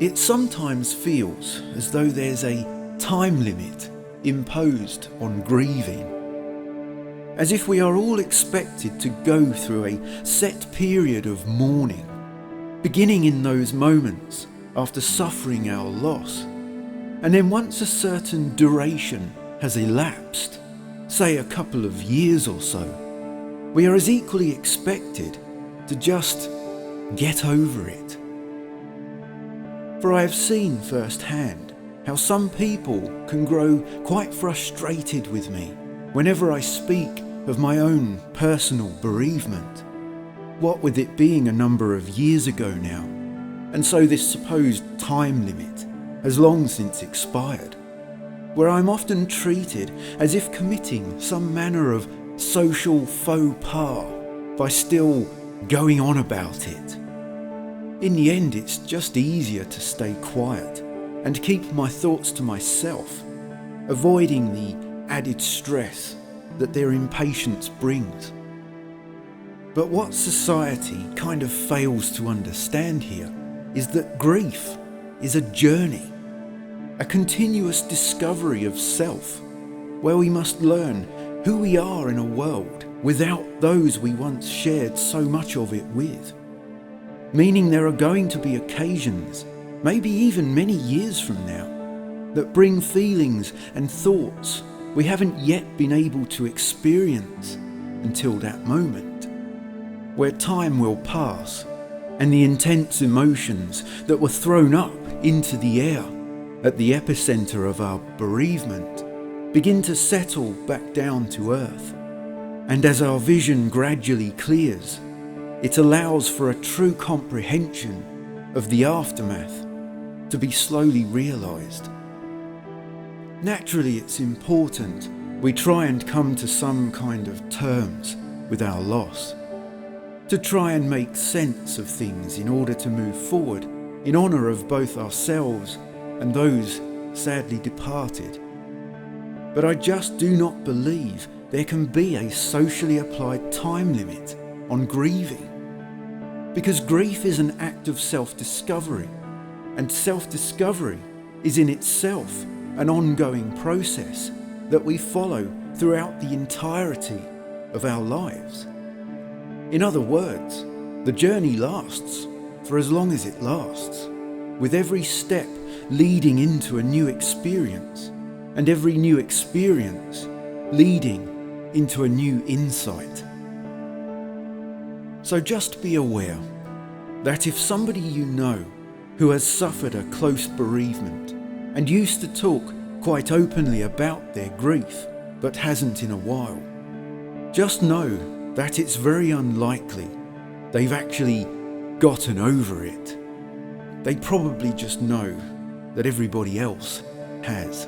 It sometimes feels as though there's a time limit imposed on grieving, as if we are all expected to go through a set period of mourning, beginning in those moments after suffering our loss, and then once a certain duration has elapsed, say a couple of years or so, we are as equally expected to just get over it. For I have seen firsthand how some people can grow quite frustrated with me whenever I speak of my own personal bereavement, what with it being a number of years ago now, and so this supposed time limit has long since expired, where I'm often treated as if committing some manner of social faux pas by still going on about it. In the end, it's just easier to stay quiet and keep my thoughts to myself, avoiding the added stress that their impatience brings. But what society kind of fails to understand here is that grief is a journey, a continuous discovery of self, where we must learn who we are in a world without those we once shared so much of it with. Meaning there are going to be occasions, maybe even many years from now, that bring feelings and thoughts we haven't yet been able to experience until that moment, where time will pass and the intense emotions that were thrown up into the air at the epicenter of our bereavement begin to settle back down to earth. And as our vision gradually clears, it allows for a true comprehension of the aftermath to be slowly realized. Naturally, it's important we try and come to some kind of terms with our loss, to try and make sense of things in order to move forward in honor of both ourselves and those sadly departed. But I just do not believe there can be a socially applied time limit on grieving, because grief is an act of self-discovery, and self-discovery is in itself an ongoing process that we follow throughout the entirety of our lives. In other words, the journey lasts for as long as it lasts, with every step leading into a new experience, and every new experience leading into a new insight. So just be aware that if somebody you know who has suffered a close bereavement and used to talk quite openly about their grief but hasn't in a while, just know that it's very unlikely they've actually gotten over it. They probably just know that everybody else has.